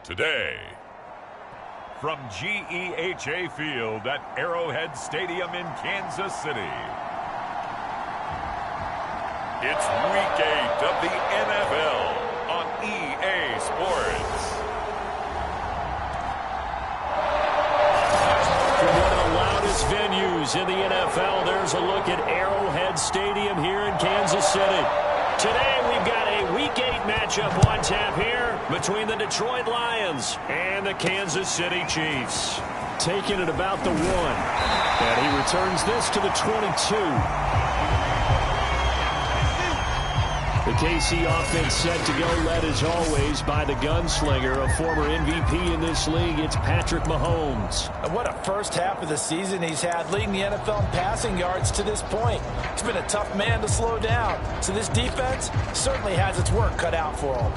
Today, from GEHA Field at Arrowhead Stadium in Kansas City, it's Week 8 of the NFL on EA Sports. From one of the loudest venues in the NFL, there's a look at Arrowhead Stadium here in Kansas City. Today, we've got a Week 8 matchup on tap here between the Detroit Lions and the Kansas City Chiefs. Taking it about the 1. And he returns this to the 22. The KC offense set to go, led as always by the gunslinger, a former MVP in this league. It's Patrick Mahomes. And what a first half of the season he's had, leading the NFL in passing yards to this point. He's been a tough man to slow down. So this defense certainly has its work cut out for him.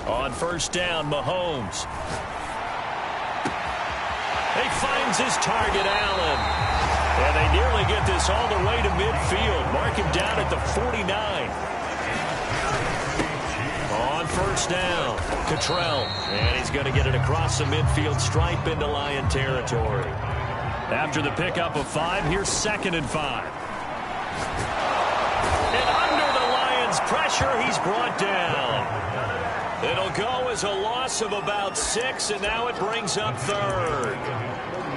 On first down, Mahomes. He finds his target, Allen. And they nearly get this all the way to midfield. Mark him down at the 49. On first down, Cottrell. And he's going to get it across the midfield stripe into Lion territory. After the pickup of 5, here's 2nd and 5. And under the Lions' pressure, he's brought down. It'll go as a loss of about 6, and now it brings up 3rd.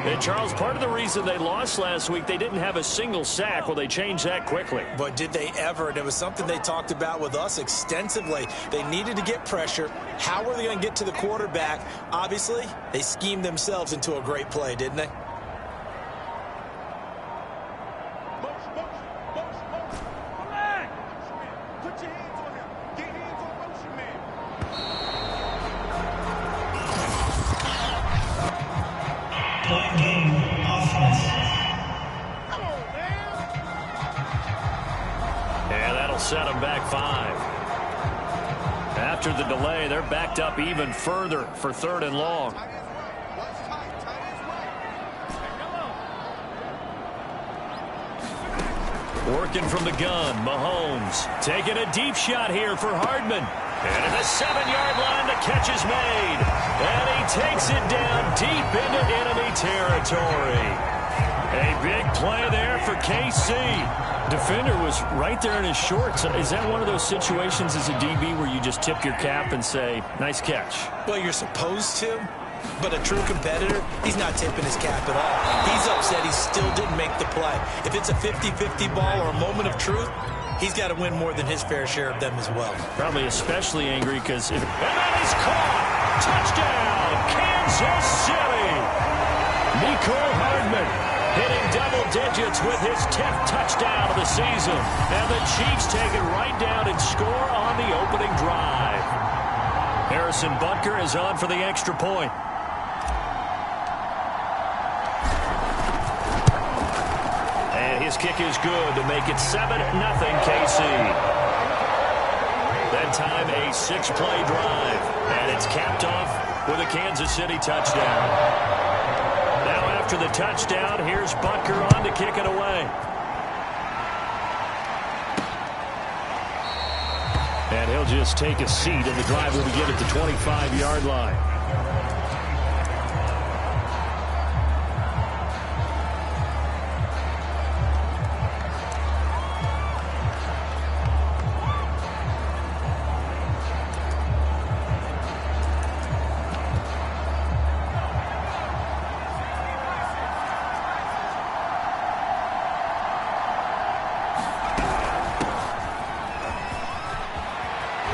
And, Charles, part of the reason they lost last week, they didn't have a single sack. Well, they changed that quickly. But did they ever? And it was something they talked about with us extensively. They needed to get pressure. How were they going to get to the quarterback? Obviously, they schemed themselves into a great play, didn't they? Set them back 5. After the delay, they're backed up even further for 3rd and long. Working from the gun, Mahomes taking a deep shot here for Hardman. And at the 7-yard line, the catch is made. And he takes it down deep into enemy territory. A big play there for KC. Defender was right there in his shorts. Is that one of those situations as a DB where you just tip your cap and say, nice catch? Well, you're supposed to, but a true competitor, he's not tipping his cap at all. He's upset he still didn't make the play. If it's a 50-50 ball or a moment of truth, he's got to win more than his fair share of them as well. Probably especially angry because... And that is caught! Touchdown, Kansas City! Mecole Hardman hitting double digits with his 10th touchdown of the season. And the Chiefs take it right down and score on the opening drive. Harrison Butker is on for the extra point. And his kick is good to make it 7-0 KC. That time a 6-play drive. And it's capped off with a Kansas City touchdown. Now after the touchdown, here's Butker on to kick it away. And he'll just take a seat, and the drive will begin at the 25-yard line.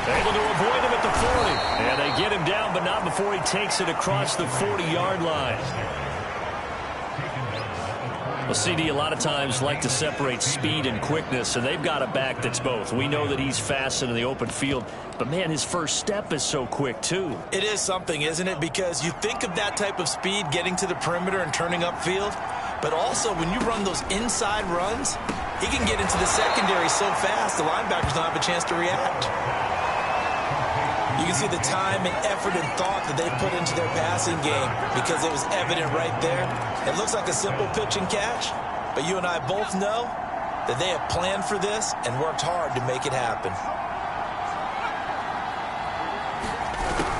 Able to avoid him at the 40. And they get him down, but not before he takes it across the 40-yard line. Well, CD, a lot of times like to separate speed and quickness, and they've got a back that's both. We know that he's fast in the open field, but, man, his first step is so quick, too. It is something, isn't it? Because you think of that type of speed getting to the perimeter and turning upfield, but also when you run those inside runs, he can get into the secondary so fast the linebackers don't have a chance to react. You can see the time and effort and thought that they put into their passing game because it was evident right there. It looks like a simple pitch and catch, but you and I both know that they have planned for this and worked hard to make it happen.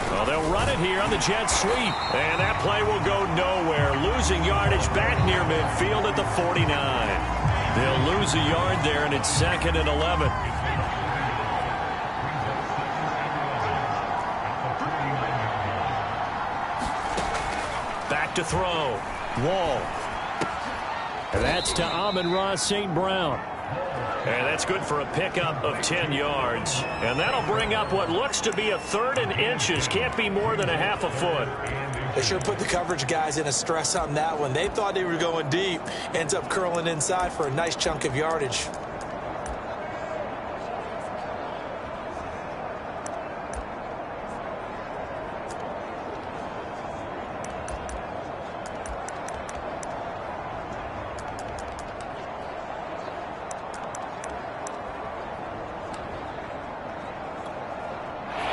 Well, they'll run it here on the jet sweep, and that play will go nowhere. Losing yardage back near midfield at the 49. They'll lose a yard there, and it's 2nd and 11. Back to throw. Wall. And that's to Amon-Ra St. Brown. And that's good for a pickup of 10 yards. And that'll bring up what looks to be a 3rd and inches. Can't be more than a half a foot. They sure put the coverage guys in a stress on that one. They thought they were going deep. Ends up curling inside for a nice chunk of yardage.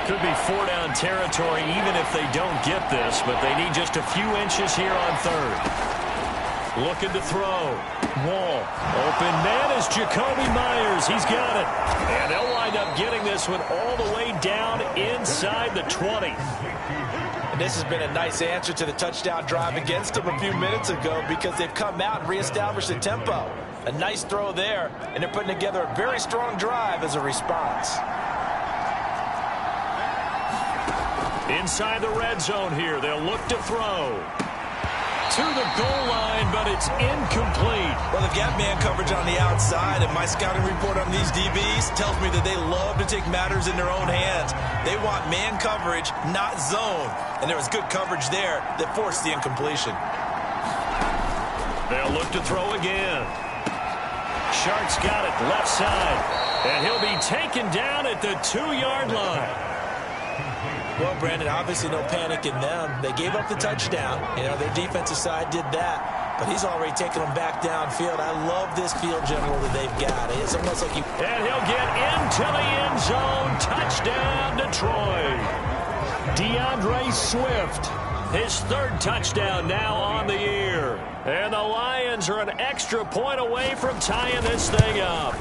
Could be 4-down territory even if they don't get this, but they need just a few inches here on 3rd. Looking to throw. Wall. Open man is Jacoby Myers. He's got it. And they'll wind up getting this one all the way down inside the 20. And this has been a nice answer to the touchdown drive against them a few minutes ago because they've come out and reestablished the tempo. A nice throw there, and they're putting together a very strong drive as a response. Inside the red zone here, they'll look to throw. To the goal line, but it's incomplete. Well, they've got man coverage on the outside, and my scouting report on these DBs tells me that they love to take matters in their own hands. They want man coverage, not zone. And there was good coverage there that forced the incompletion. They'll look to throw again. Shark's got it left side, and he'll be taken down at the 2-yard line. Well, Brandon, obviously no panic in them. They gave up the touchdown. You know, their defensive side did that. But he's already taken them back downfield. I love this field general that they've got. It's almost like you... And he'll get into the end zone. Touchdown, Detroit. DeAndre Swift. His 3rd touchdown now on the year. And the Lions are an extra point away from tying this thing up.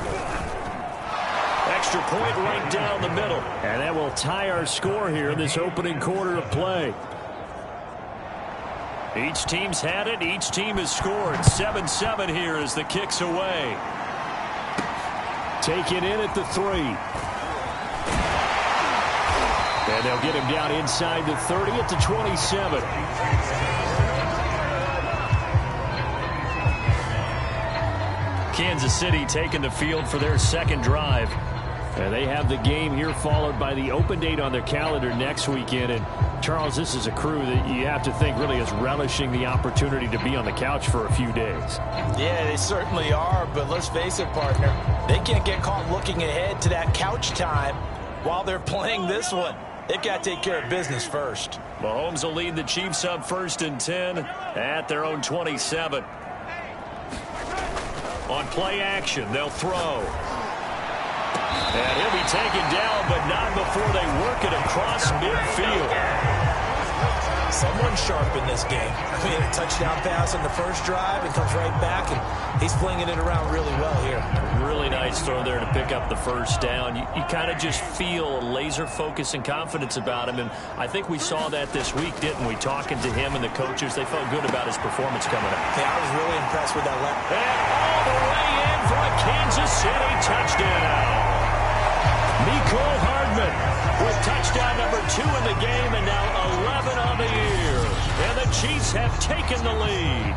Extra point right down the middle. And that will tie our score here in this opening quarter of play. Each team's had it. Each team has scored. 7-7 here as the kick's away. Take it in at the 3. And they'll get him down inside the 30 at the 27. Kansas City taking the field for their 2nd drive. And they have the game here followed by the open date on their calendar next weekend. And, Charles, this is a crew that you have to think really is relishing the opportunity to be on the couch for a few days. Yeah, they certainly are. But let's face it, partner, they can't get caught looking ahead to that couch time while they're playing this one. They've got to take care of business first. Mahomes will lead the Chiefs up 1st and 10 at their own 27. On play action, they'll throw. And he'll be taken down, but not before they work it across midfield. Someone sharp in this game. I mean, a touchdown pass on the first drive and comes right back, and he's flinging it around really well here. Really nice throw there to pick up the first down. You kind of just feel a laser focus and confidence about him, and I think we saw that this week, didn't we? Talking to him and the coaches, they felt good about his performance coming up. Yeah, I was really impressed with that left. And all the way in for a Kansas City touchdown. Mecole Hardman with touchdown number 2 in the game and now 11 on the year. And the Chiefs have taken the lead.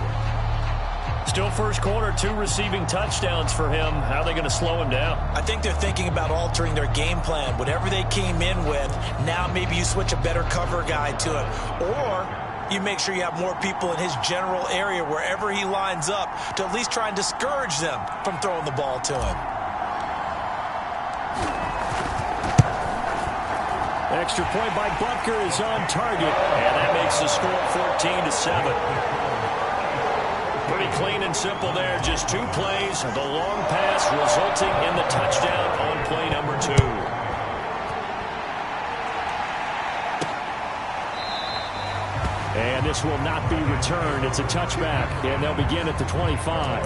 Still first quarter, 2 receiving touchdowns for him. How are they going to slow him down? I think they're thinking about altering their game plan. Whatever they came in with, now maybe you switch a better cover guy to it. Or you make sure you have more people in his general area wherever he lines up to at least try and discourage them from throwing the ball to him. Extra point by Butker is on target, and that makes the score 14-7. Pretty clean and simple there, just 2 plays. The long pass resulting in the touchdown on play number 2. And this will not be returned. It's a touchback, and they'll begin at the 25.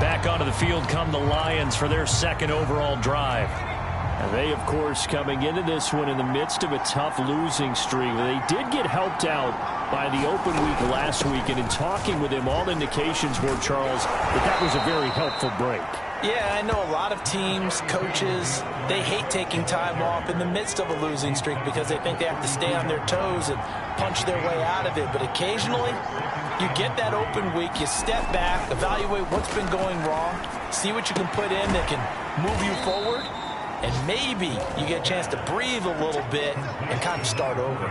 Back onto the field come the Lions for their second overall drive. And they, of course, coming into this one in the midst of a tough losing streak. They did get helped out by the open week last week, and in talking with him, all indications were, Charles, that was a very helpful break. Yeah, I know a lot of teams, coaches, they hate taking time off in the midst of a losing streak because they think they have to stay on their toes and punch their way out of it. But occasionally, you get that open week, you step back, evaluate what's been going wrong, see what you can put in that can move you forward, and maybe you get a chance to breathe a little bit and kind of start over.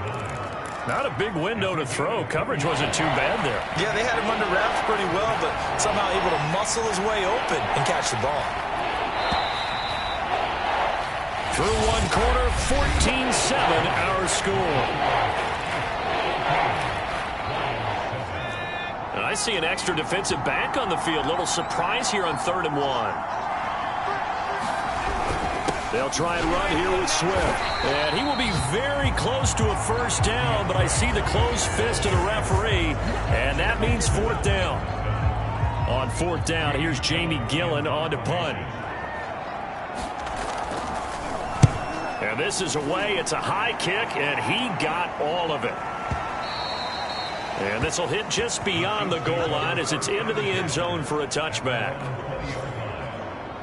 Not a big window to throw. Coverage wasn't too bad there. Yeah, they had him under wraps pretty well, but somehow able to muscle his way open and catch the ball. Through one quarter, 14-7 our score. And I see an extra defensive back on the field. Little surprise here on 3rd and 1. They'll try and run here with Swift. And he will be very close to a first down, but I see the closed fist of the referee, and that means 4th down. On 4th down, here's Jamie Gillen on to punt. And this is away. It's a high kick, and he got all of it. And this will hit just beyond the goal line as it's into the end zone for a touchback.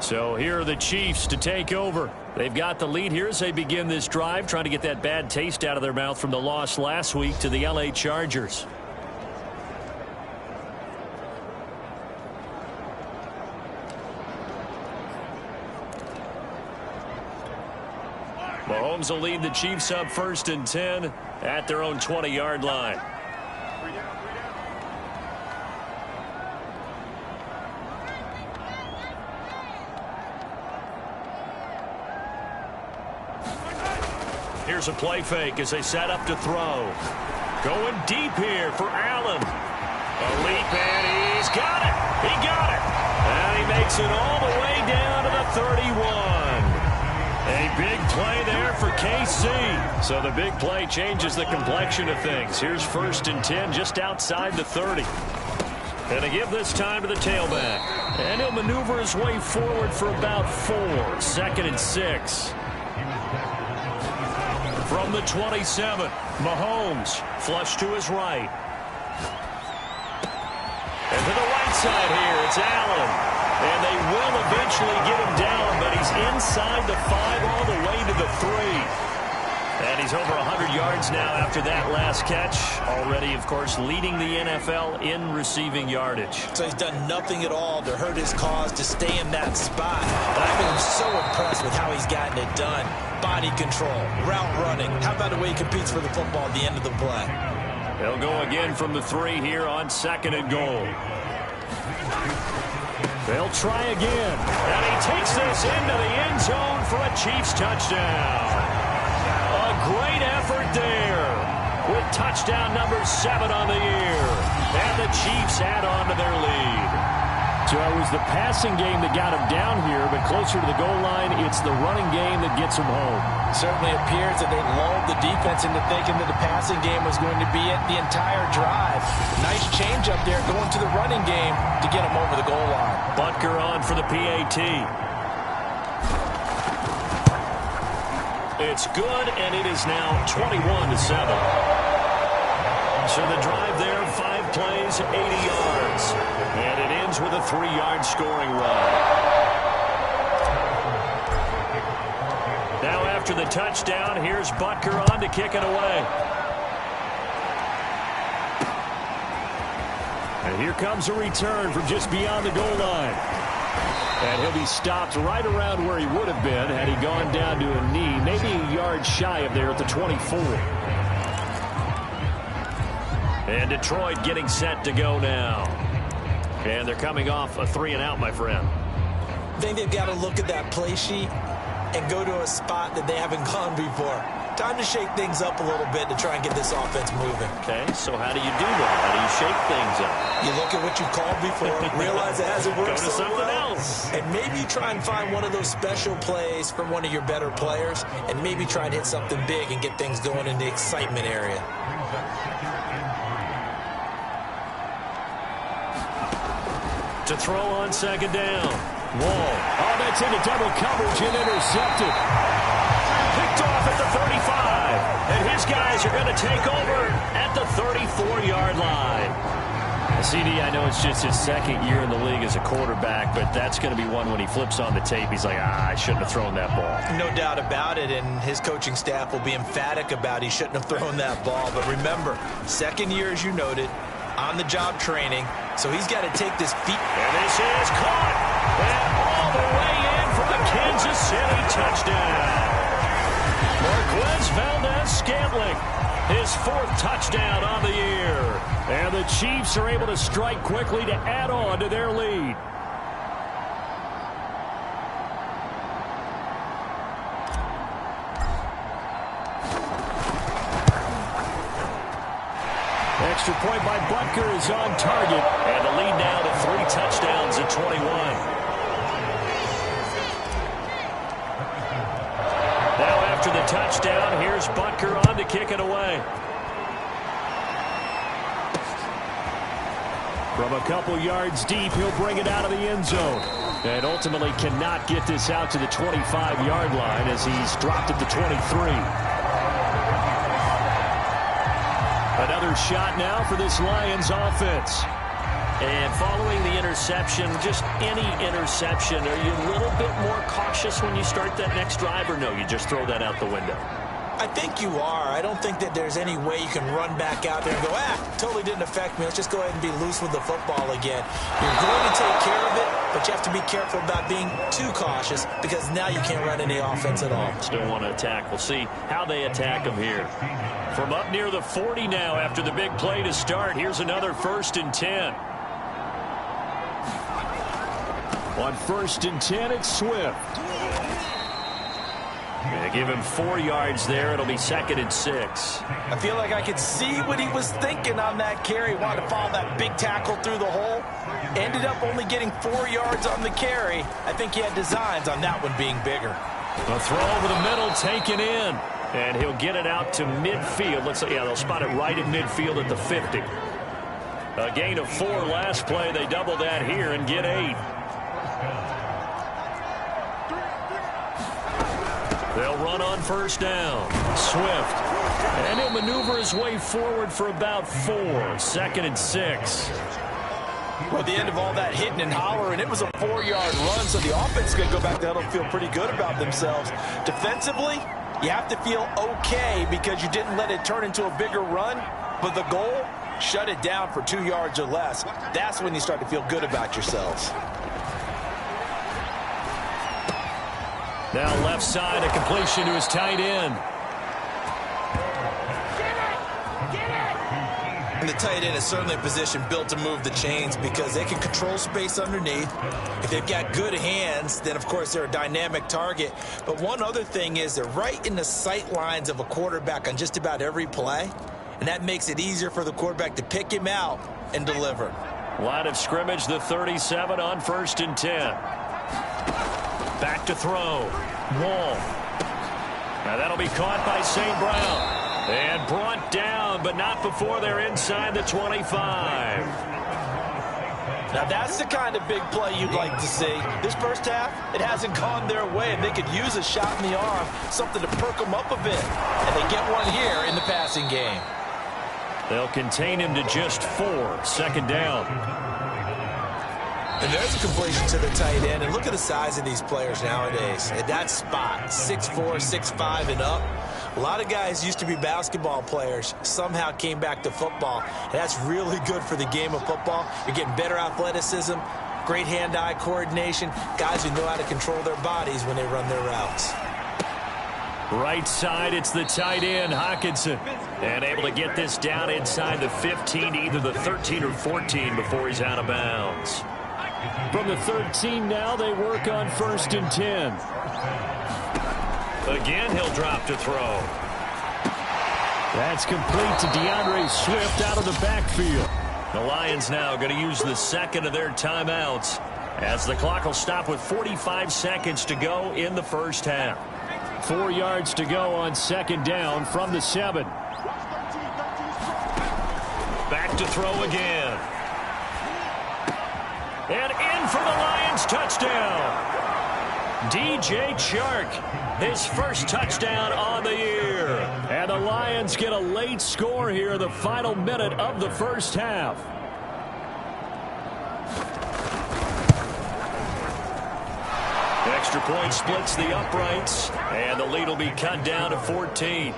So here are the Chiefs to take over. They've got the lead here as they begin this drive, trying to get that bad taste out of their mouth from the loss last week to the LA Chargers. Mahomes will lead the Chiefs up 1st and 10 at their own 20-yard line. Here's a play fake as they set up to throw. Going deep here for Allen. A leap, and he's got it. He got it. And he makes it all the way down to the 31. A big play there for KC. So the big play changes the complexion of things. Here's 1st and 10 just outside the 30. And they give this time to the tailback. And he'll maneuver his way forward for about 4. 2nd and 6. From the 27, Mahomes flush to his right. And to the right side here, it's Allen. And they will eventually get him down, but he's inside the 5 all the way to the 3. And he's over 100 yards now after that last catch. Already, of course, leading the NFL in receiving yardage. So he's done nothing at all to hurt his cause, to stay in that spot. And I've been so impressed with how he's gotten it done. Body control, route running. How about the way he competes for the football at the end of the play? They'll go again from the 3 here on 2nd and goal. They'll try again. And he takes this into the end zone for a Chiefs touchdown. A great effort there with touchdown number 7 on the year. And the Chiefs add on to their lead. So it was the passing game that got him down here, but closer to the goal line, it's the running game that gets him home. Certainly appears that they lulled the defense into thinking that the passing game was going to be it the entire drive. Nice change up there going to the running game to get him over the goal line. Butker on for the PAT. It's good, and it is now 21-7. So the drive there, 5 plays, 80 yards. And it ends with a 3-yard scoring run. Now after the touchdown, here's Butker on to kick it away. And here comes a return from just beyond the goal line. And he'll be stopped right around where he would have been had he gone down to a knee, maybe a yard shy of there at the 24. And Detroit getting set to go now. And they're coming off a 3-and-out, my friend. I think they've got to look at that play sheet and go to a spot that they haven't gone before. Time to shake things up a little bit to try and get this offense moving. Okay, so how do you do that? How do you shake things up? You look at what you called before, realize it hasn't worked Go to so something well, else. and maybe try and find one of those special plays from one of your better players, and maybe try and hit something big and get things going in the excitement area. To throw on second down. Wall. Oh, that's into double coverage and intercepted. Picked off at the 35. And his guys are going to take over at the 34-yard line. CD, I know it's just his second year in the league as a quarterback, but that's going to be one when he flips on the tape. He's like, I shouldn't have thrown that ball. No doubt about it, and his coaching staff will be emphatic about he shouldn't have thrown that ball. But remember, second year, as you noted, on-the-job training, so he's got to take this feet. And this is caught, and all the way in for a Kansas City touchdown. Marquez Valdez-Scantling, his 4th touchdown on the year. And the Chiefs are able to strike quickly to add on to their lead. Extra point by Butker is on target. And the lead now to 3 touchdowns at 21. Now after the touchdown, here's Butker on to kick it away. From a couple yards deep, he'll bring it out of the end zone. And ultimately cannot get this out to the 25-yard line as he's dropped at the 23. Another shot now for this Lions offense. And following the interception, just any interception, are you a little bit more cautious when you start that next drive, or no, you just throw that out the window? I think you are. I don't think that there's any way you can run back out there and go, totally didn't affect me. Let's just go ahead and be loose with the football again. You're going to take care of it, but you have to be careful about being too cautious because now you can't run any offense at all. Still want to attack. We'll see how they attack him here. From up near the 40 now after the big play to start, here's another 1st and 10. On 1st and 10, it's Swift. They give him 4 yards there. It'll be 2nd and 6. I feel like I could see what he was thinking on that carry. Wanted to follow that big tackle through the hole. Ended up only getting 4 yards on the carry. I think he had designs on that one being bigger. A throw over the middle taken in. And he'll get it out to midfield. Let's say, they'll spot it right at midfield at the 50. A gain of 4 last play. They double that here and get 8. They'll run on 1st down. Swift. And he'll maneuver his way forward for about 4. 2nd and 6. Well, at the end of all that hitting and hollering, it was a 4-yard run, so the offense is going to go back to huddle and feel pretty good about themselves. Defensively, you have to feel okay because you didn't let it turn into a bigger run, but the goal, shut it down for 2 yards or less. That's when you start to feel good about yourselves. Now left side, a completion to his tight end. And the tight end is certainly a position built to move the chains because they can control space underneath. If they've got good hands, then of course they're a dynamic target. But one other thing is they're right in the sight lines of a quarterback on just about every play. And that makes it easier for the quarterback to pick him out and deliver. Line of scrimmage, the 37 on 1st and 10. Back to throw. Wall. Now that'll be caught by St. Brown. And brought down, but not before they're inside the 25. Now that's the kind of big play you'd like to see. This first half, it hasn't gone their way, and they could use a shot in the arm, something to perk them up a bit. And they get one here in the passing game. They'll contain him to just 4. 2nd down. And there's a completion to the tight end. And look at the size of these players nowadays. At that spot, 6'4", 6'5", and up. A lot of guys used to be basketball players, somehow came back to football. And that's really good for the game of football. You're getting better athleticism, great hand-eye coordination, guys who know how to control their bodies when they run their routes. Right side, it's the tight end, Hockenson. And able to get this down inside the 15, either the 13 or 14 before he's out of bounds. From the 13 now, they work on 1st and 10. Again, he'll drop to throw. That's complete to DeAndre Swift out of the backfield. The Lions now going to use the 2nd of their timeouts as the clock will stop with 45 seconds to go in the first half. 4 yards to go on 2nd down from the 7. Back to throw again. And in for the Lions touchdown. DJ Chark, his first touchdown on the year. And the Lions get a late score here in the final minute of the first half. Extra point splits the uprights, and the lead will be cut down to 14.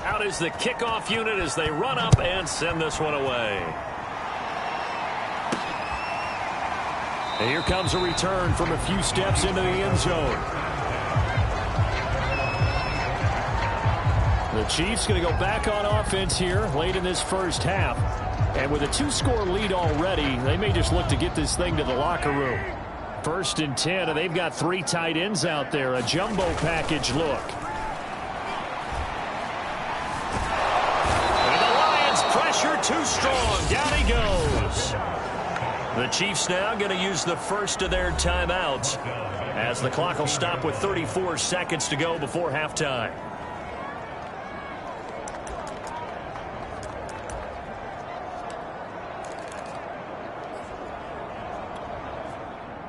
Out is the kickoff unit as they run up and send this one away. And here comes a return from a few steps into the end zone. The Chiefs going to go back on offense here late in this first half. And with a 2-score lead already, they may just look to get this thing to the locker room. 1st and 10, and they've got 3 tight ends out there. A jumbo package look. Pressure too strong. Down he goes. The Chiefs now going to use the first of their timeouts as the clock will stop with 34 seconds to go before halftime.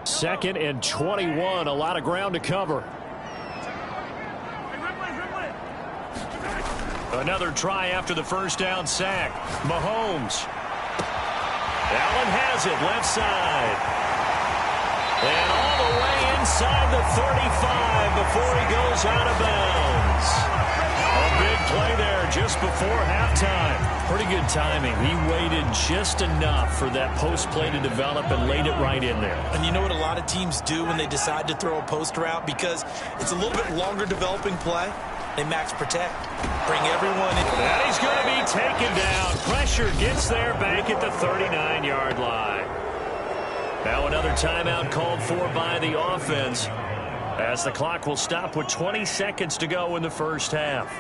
Second and 21. A lot of ground to cover. Another try after the first down sack. Mahomes. Allen has it left side. And all the way inside the 35 before he goes out of bounds. A big play there just before halftime. Pretty good timing. He waited just enough for that post play to develop and laid it right in there. And you know what a lot of teams do when they decide to throw a post route? Because it's a little bit longer developing play. They max protect. Bring everyone in. And he's going to be taken down. Pressure gets there back at the 39-yard line. Now another timeout called for by the offense as the clock will stop with 20 seconds to go in the first half.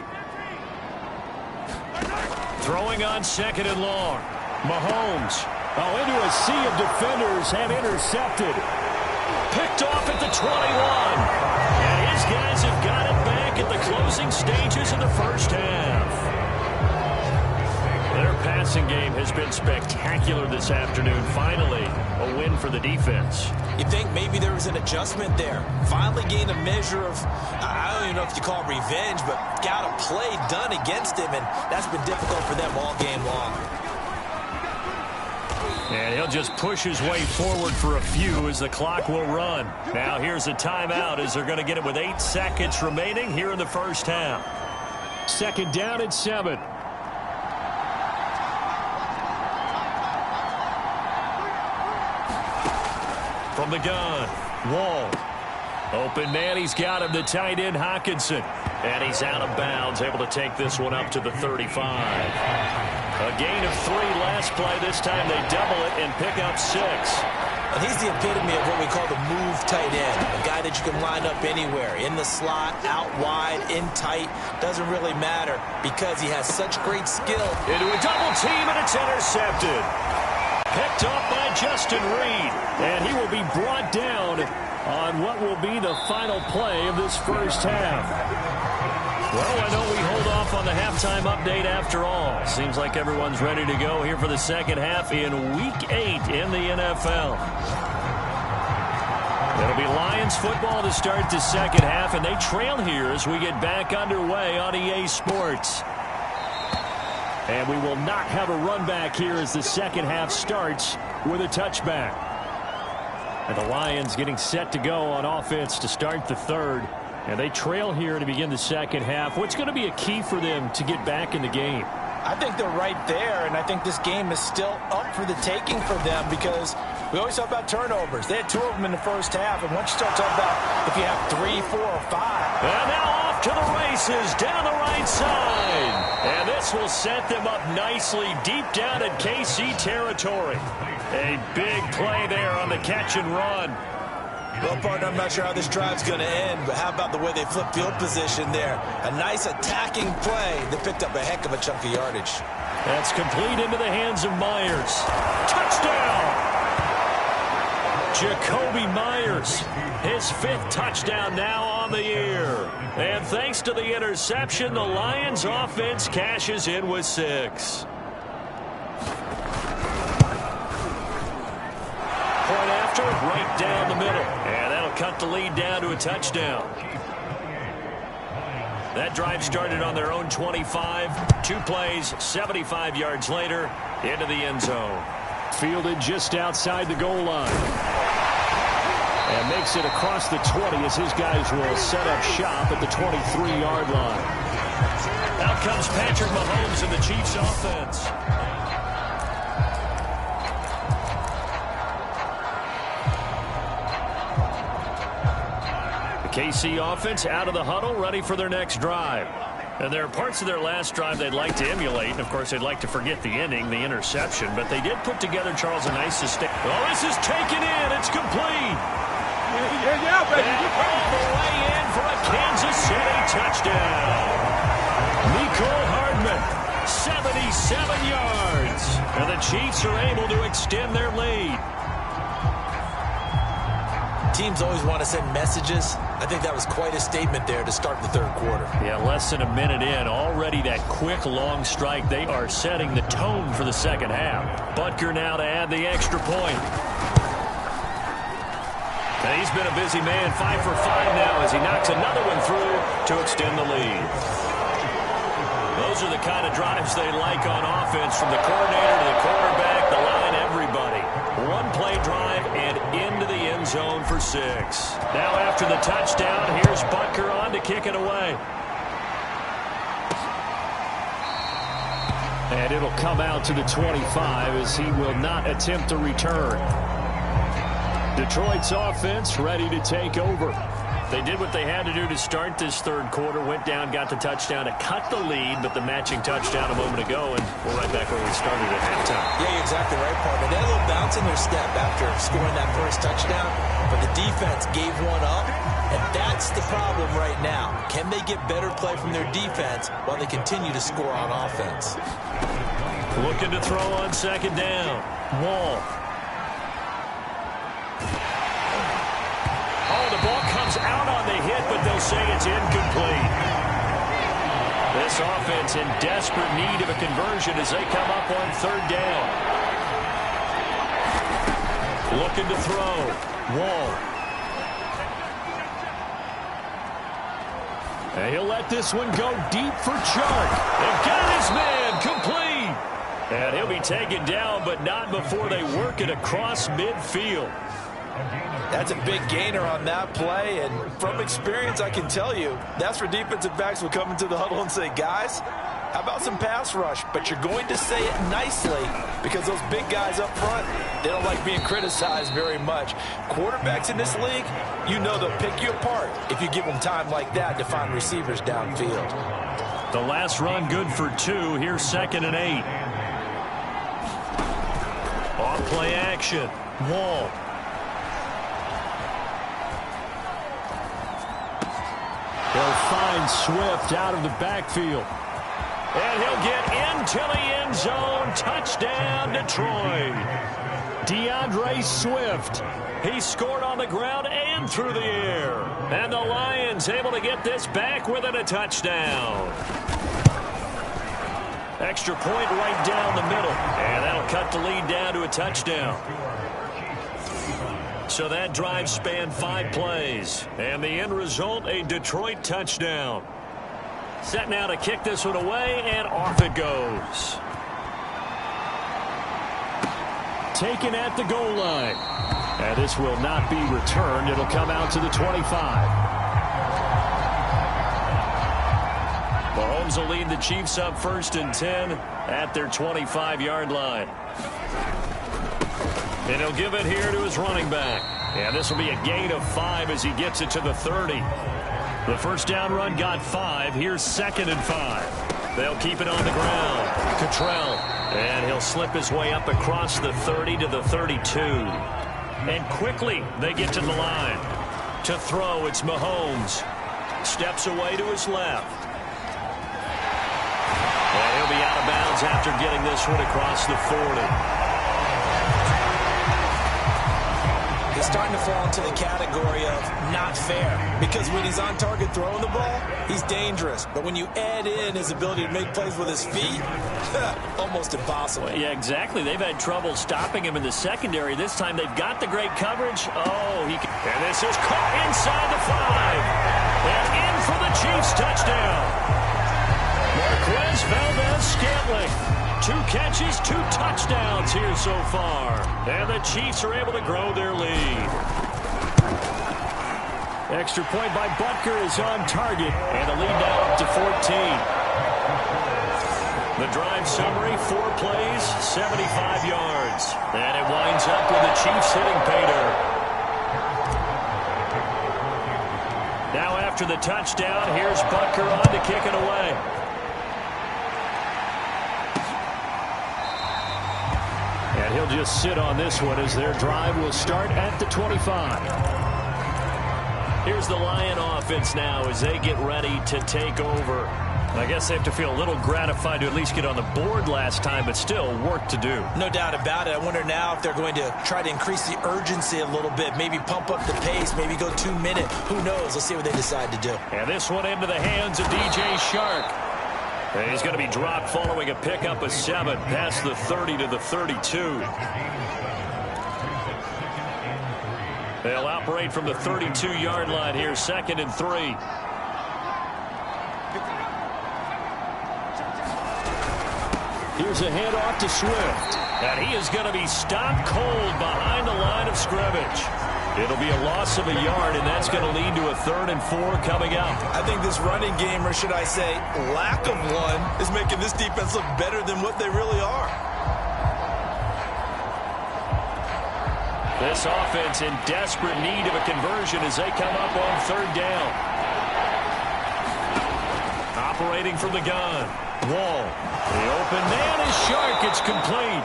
Throwing on 2nd and long. Mahomes. Into a sea of defenders and intercepted. Picked off at the 21. And his guys have got it back at the closing stages of the first half. Their passing game has been spectacular this afternoon. Finally, a win for the defense. You think maybe there was an adjustment there. Finally gained a measure of, I don't even know if you call it revenge, but got a play done against him, and that's been difficult for them all game long. And he'll just push his way forward for a few as the clock will run. Now here's a timeout as they're going to get it with 8 seconds remaining here in the first half. 2nd down and 7. From the gun, Wall. Open man, he's got him, the tight end, Hockenson. And he's out of bounds, able to take this one up to the 35. A gain of 3 last play. This time they double it and pick up 6. And he's the epitome of what we call the move tight end. A guy that you can line up anywhere. In the slot, out wide, in tight. Doesn't really matter because he has such great skill. Into a double team and it's intercepted. Picked off by Justin Reed. And he will be brought down on what will be the final play of this first half. Well, I know we hold off on the halftime update after all. Seems like everyone's ready to go here for the second half in Week 8 in the NFL. It'll be Lions football to start the second half, and they trail here as we get back underway on EA Sports. And we will not have a run back here as the second half starts with a touchback. And the Lions getting set to go on offense to start the third. And they trail here to begin the second half. What's going to be a key for them to get back in the game? I think they're right there, and I think this game is still up for the taking for them because we always talk about turnovers. They had 2 of them in the first half, and once you start talking about if you have 3, 4, or 5. And now off to the races down the right side. And this will set them up nicely deep down in KC territory. A big play there on the catch and run. Well, partner, I'm not sure how this drive's going to end, but how about the way they flip field position there? A nice attacking play that picked up a heck of a chunk of yardage. That's complete into the hands of Myers. Touchdown! Jacoby Myers, his 5th touchdown now on the year. And thanks to the interception, the Lions offense cashes in with 6. Point after, right down the middle. And that'll cut the lead down to a touchdown. That drive started on their own 25. 2 plays, 75 yards later, into the end zone. Fielded just outside the goal line. And makes it across the 20 as his guys will set up shop at the 23-yard line. Out comes Patrick Mahomes and the Chiefs offense. The KC offense out of the huddle, ready for their next drive. And there are parts of their last drive they'd like to emulate. And, of course, they'd like to forget the ending, the interception. But they did put together, Charles, a nice sustain. Oh, this is taken in. It's complete. Yeah, baby. And all the way in for a Kansas City touchdown. Nicole Hardman, 77 yards. And the Chiefs are able to extend their lead. Teams always want to send messages. I think that was quite a statement there to start the 3rd quarter. Yeah, less than a minute in. Already that quick, long strike. They are setting the tone for the 2nd half. Butker now to add the extra point. And he's been a busy man. 5 for 5 now as he knocks another one through to extend the lead. Those are the kind of drives they like on offense, from the coordinator to the quarterback, the line, everybody. 1-play drive and into the end zone for 6. Now after the touchdown, here's Butker on to kick it away. And it'll come out to the 25 as he will not attempt to return. Detroit's offense ready to take over. They did what they had to do to start this 3rd quarter. Went down, got the touchdown to cut the lead, but the matching touchdown a moment ago, and we're right back where we started at halftime. Yeah, you're exactly right, partner. They had a little bounce in their step after scoring that first touchdown, but the defense gave one up, and that's the problem right now. Can they get better play from their defense while they continue to score on offense? Looking to throw on 2nd down. Wall. Oh, the ball comes out on the hit, but they'll say it's incomplete. This offense in desperate need of a conversion as they come up on 3rd down. Looking to throw. Wall. And he'll let this one go deep for Chark. They've got his man complete. And he'll be taken down, but not before they work it across midfield. That's a big gainer on that play, and from experience, I can tell you, that's where defensive backs will come into the huddle and say, guys, how about some pass rush? But you're going to say it nicely because those big guys up front, they don't like being criticized very much. Quarterbacks in this league, you know they'll pick you apart if you give them time like that to find receivers downfield. The last run good for 2. Here's 2nd and 8. Off play action. Wall. They'll find Swift out of the backfield. And he'll get into the end zone. Touchdown, Detroit. DeAndre Swift. He scored on the ground and through the air. And the Lions able to get this back within a touchdown. Extra point right down the middle. And that'll cut the lead down to a touchdown. So that drive spanned 5 plays. And the end result, a Detroit touchdown. Set now to kick this one away, and off it goes. Taken at the goal line. And this will not be returned. It'll come out to the 25. Mahomes will lead the Chiefs up 1st and 10 at their 25-yard line. And he'll give it here to his running back. And this will be a gain of 5 as he gets it to the 30. The first down run got 5. Here's 2nd and 5. They'll keep it on the ground. Cottrell. And he'll slip his way up across the 30 to the 32. And quickly they get to the line. To throw, it's Mahomes. Steps away to his left. And he'll be out of bounds after getting this one across the 40. is starting to fall into the category of not fair. Because when he's on target throwing the ball, he's dangerous. But when you add in his ability to make plays with his feet, almost impossible. Yeah, exactly. They've had trouble stopping him in the secondary. This time they've got the great coverage. Oh, and this is caught inside the 5. And in for the Chiefs touchdown. Marquez Valdez-Scantling. 2 catches, 2 touchdowns here so far. And the Chiefs are able to grow their lead. Extra point by Butker is on target. And the lead now up to 14. The drive summary, 4 plays, 75 yards. And it winds up with the Chiefs hitting pay dirt. Now after the touchdown, here's Butker on to kick it away. And he'll just sit on this one as their drive will start at the 25. Here's the Lion offense now as they get ready to take over. I guess they have to feel a little gratified to at least get on the board last time, but still work to do. No doubt about it. I wonder now if they're going to try to increase the urgency a little bit, maybe pump up the pace, maybe go 2 minute. Who knows? Let's see what they decide to do. And this one into the hands of DJ Shark. And he's going to be dropped following a pickup of 7 past the 30 to the 32. They'll operate from the 32-yard line here, 2nd and 3. Here's a handoff to Swift. And he is going to be stopped cold behind the line of scrimmage. It'll be a loss of a yard, and that's going to lead to a 3rd and 4 coming up. I think this running game, or should I say lack of one, is making this defense look better than what they really are. This offense in desperate need of a conversion as they come up on 3rd down. Operating from the gun. Wall. The open man is Shark. It's complete.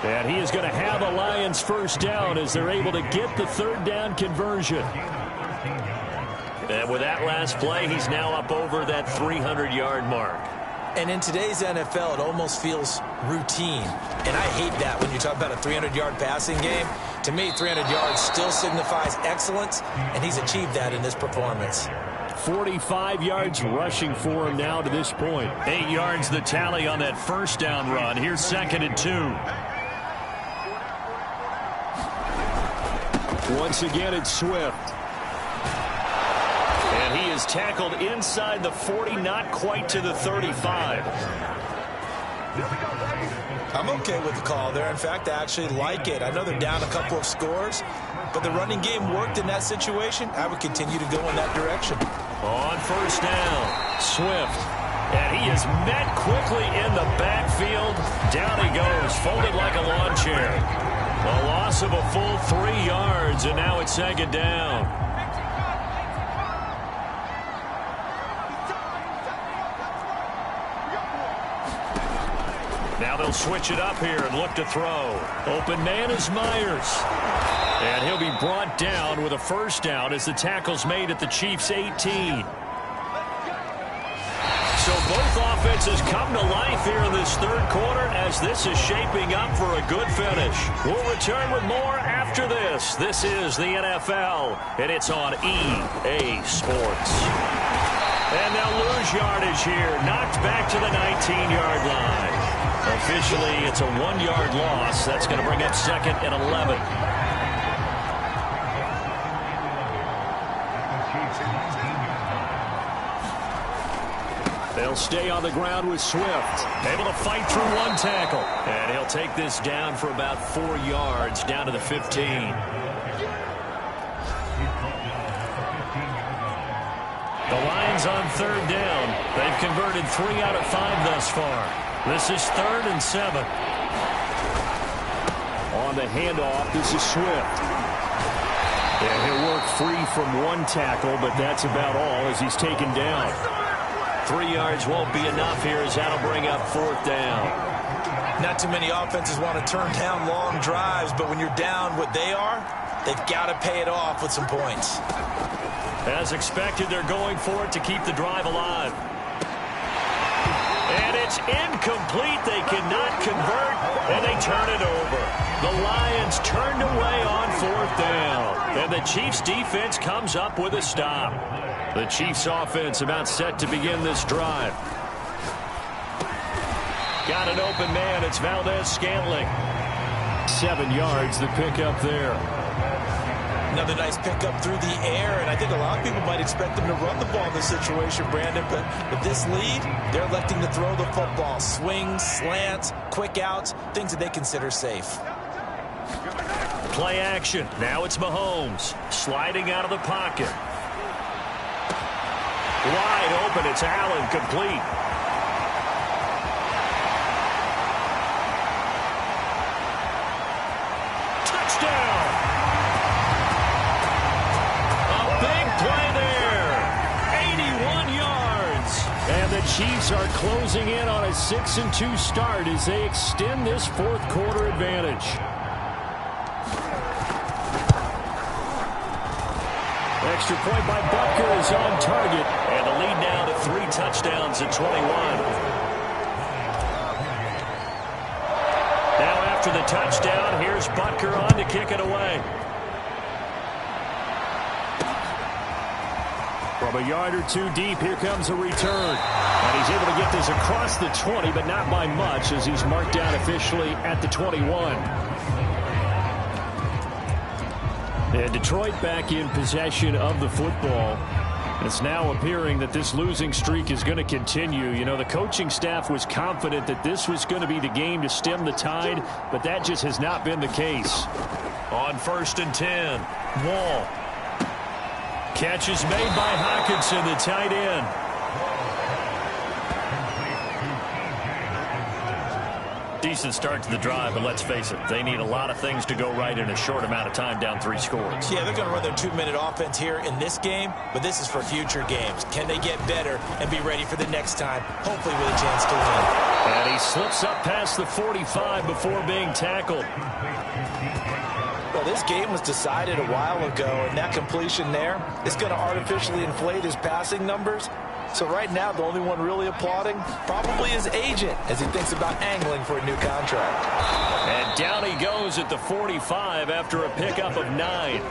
And he is going to have a Lions first down as they're able to get the 3rd down conversion. And with that last play, he's now up over that 300-yard mark. And in today's NFL, it almost feels routine. And I hate that when you talk about a 300-yard passing game. To me, 300 yards still signifies excellence, and he's achieved that in this performance. 45 yards rushing for him now to this point. 8 yards the tally on that first down run. Here's 2nd and 2. Once again, it's Swift. And he is tackled inside the 40, not quite to the 35. I'm okay with the call there. In fact, I actually like it. I know they're down a couple of scores, but the running game worked in that situation. I would continue to go in that direction. On first down, Swift. And he is met quickly in the backfield. Down he goes, folded like a lawn chair. A loss of a full 3 yards, and now it's 2nd down. Now they'll switch it up here and look to throw. Open man is Myers. And he'll be brought down with a first down as the tackle's made at the Chiefs' 18. So both offenses come to life here in this 3rd quarter as this is shaping up for a good finish. We'll return with more after this. This is the NFL, and it's on EA Sports. And they'll lose yardage here, knocked back to the 19-yard line. Officially, it's a 1-yard loss. That's going to bring up 2nd and 11. They'll stay on the ground with Swift. Able to fight through 1 tackle. And he'll take this down for about 4 yards, down to the 15. The Lions on 3rd down. They've converted 3 out of 5 thus far. This is 3rd and 7. On the handoff, this is Swift. And he'll work free from 1 tackle, but that's about all as he's taken down. 3 yards won't be enough here as that'll bring up 4th down. Not too many offenses want to turn down long drives, but when you're down what they are, they've got to pay it off with some points. As expected, they're going for it to keep the drive alive. And it's incomplete. They cannot convert, and they turn it over. The Lions turned away on 4th down. And the Chiefs defense comes up with a stop. The Chiefs offense about set to begin this drive. Got an open man. It's Valdez-Scantling. 7 yards, the pickup there. Another nice pickup through the air, and I think a lot of people might expect them to run the ball in this situation, Brandon, but with this lead, they're electing to throw the football. Swings, slants, quick outs, things that they consider safe. Play action. Now it's Mahomes sliding out of the pocket. Wide open. It's Allen, complete. Touchdown. A big play there. 81 yards. And the Chiefs are closing in on a 6-2 start as they extend this 4th quarter advantage. Extra point by Butker is on target. And the lead now to 3 touchdowns at 21. Now after the touchdown, here's Butker on to kick it away. From a yard or 2 deep, here comes a return. And he's able to get this across the 20, but not by much as he's marked down officially at the 21. And Detroit back in possession of the football. It's now appearing that this losing streak is going to continue. You know, the coaching staff was confident that this was going to be the game to stem the tide, but that just has not been the case. On 1st and 10, Wall. Catch is made by Hockenson, the tight end. Decent start to the drive, but let's face it, they need a lot of things to go right in a short amount of time, down 3 scores. Yeah, they're going to run their 2-minute offense here in this game, but this is for future games. Can they get better and be ready for the next time, hopefully with a chance to win? And he slips up past the 45 before being tackled. Well, this game was decided a while ago, and that completion there is going to artificially inflate his passing numbers. So right now, the only one really applauding probably his agent as he thinks about angling for a new contract. And down he goes at the 45 after a pickup of 9.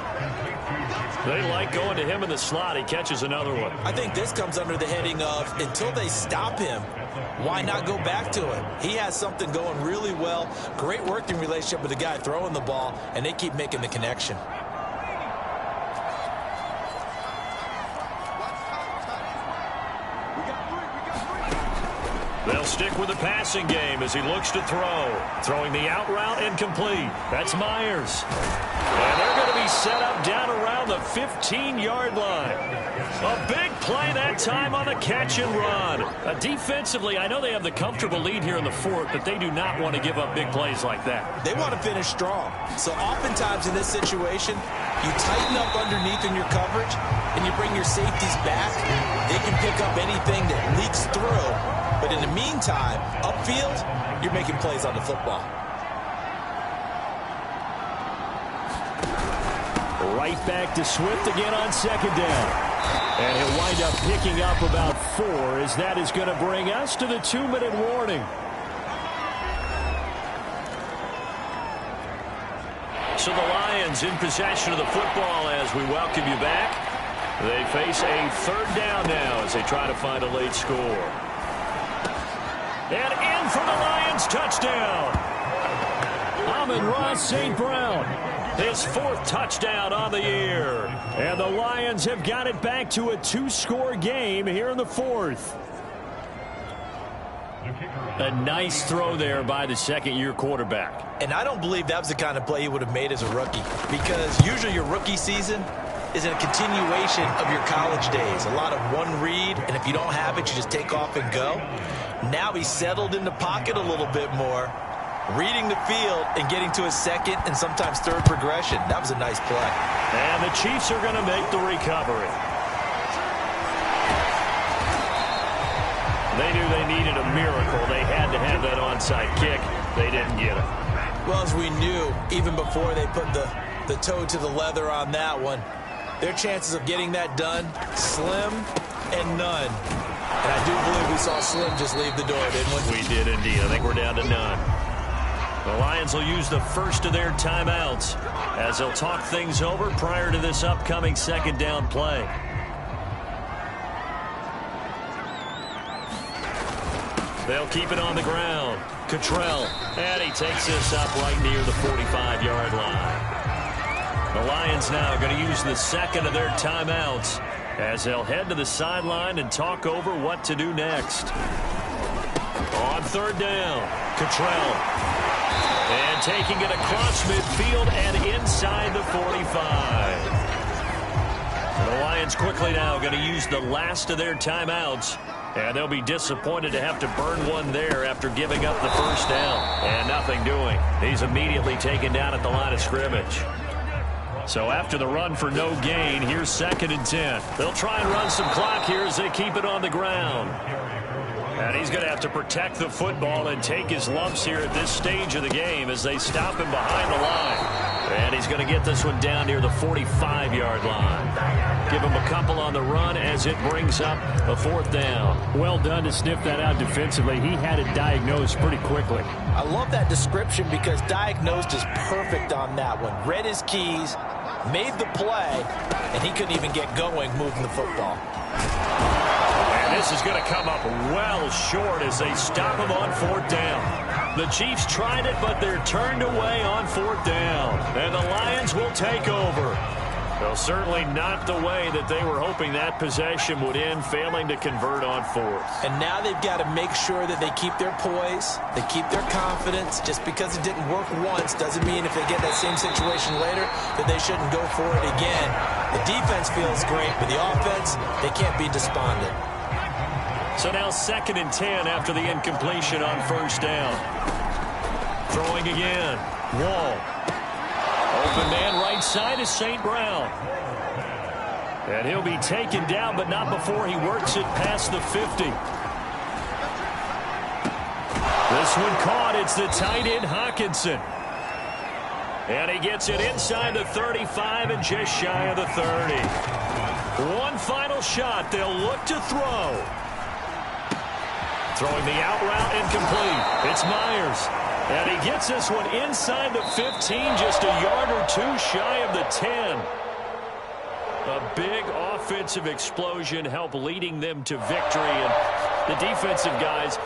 They like going to him in the slot. He catches another one. I think this comes under the heading of until they stop him, why not go back to him? He has something going really well. Great working relationship with the guy throwing the ball, and they keep making the connection. They'll stick with the passing game as he looks to throw. Throwing the out route incomplete. That's Myers. And they're going to be set up down around the 15-yard line. A big play that time on the catch and run. Defensively, I know they have the comfortable lead here in the 4th, but they do not want to give up big plays like that. They want to finish strong. So oftentimes in this situation, you tighten up underneath in your coverage, and you bring your safeties back. They can pick up anything that leaks through. But in the meantime, upfield, you're making plays on the football. Right back to Swift again on 2nd down. And he'll wind up picking up about 4 as that is going to bring us to the 2-minute warning. So the Lions in possession of the football as we welcome you back. They face a 3rd down now as they try to find a late score. And in for the Lions, touchdown. Amon-Ra St. Brown. His 4th touchdown on the year. And the Lions have got it back to a 2-score game here in the 4th. A nice throw there by the 2nd-year quarterback. And I don't believe that was the kind of play he would have made as a rookie, because usually your rookie season is a continuation of your college days. A lot of one read, and if you don't have it, you just take off and go. Now he's settled in the pocket a little bit more, reading the field and getting to his 2nd and sometimes 3rd progression. That was a nice play. And the Chiefs are going to make the recovery. They knew they needed a miracle. They had to have that onside kick. They didn't get it. Well, as we knew, even before they put the toe to the leather on that one, their chances of getting that done, slim and none. And I do believe we saw Slim just leave the door, didn't we? We did indeed. I think we're down to none. The Lions will use the first of their timeouts as they'll talk things over prior to this upcoming second down play. They'll keep it on the ground. Cottrell, and he takes this up right near the 45-yard line. The Lions now are going to use the second of their timeouts as they'll head to the sideline and talk over what to do next. On third down, Cottrell. And taking it across midfield and inside the 45. The Lions quickly now going to use the last of their timeouts. And they'll be disappointed to have to burn one there after giving up the first down. And nothing doing. He's immediately taken down at the line of scrimmage. So after the run for no gain, here's 2nd and 10. They'll try and run some clock here as they keep it on the ground. And he's going to have to protect the football and take his lumps here at this stage of the game as they stop him behind the line. And he's going to get this one down near the 45-yard line. Give him a couple on the run as it brings up a 4th down. Well done to sniff that out defensively. He had it diagnosed pretty quickly. I love that description because diagnosed is perfect on that one. Read his keys, made the play, and he couldn't even get going moving the football. And this is going to come up well short as they stop him on 4th down. The Chiefs tried it, but they're turned away on 4th down. And the Lions will take over. Well, certainly not the way that they were hoping that possession would end, failing to convert on 4th. And now they've got to make sure that they keep their poise, they keep their confidence. Just because it didn't work once doesn't mean if they get that same situation later that they shouldn't go for it again. The defense feels great, but the offense, they can't be despondent. So now 2nd and 10 after the incompletion on 1st down. Throwing again. Wall. Open man right side is St. Brown. And he'll be taken down, but not before he works it past the 50. This one caught. It's the tight end, Hawkinson. And he gets it inside the 35 and just shy of the 30. One final shot. They'll look to throw. Throwing the out route incomplete. It's Myers. And he gets this one inside the 15, just a yard or two shy of the 10. A big offensive explosion helped leading them to victory. And the defensive guys...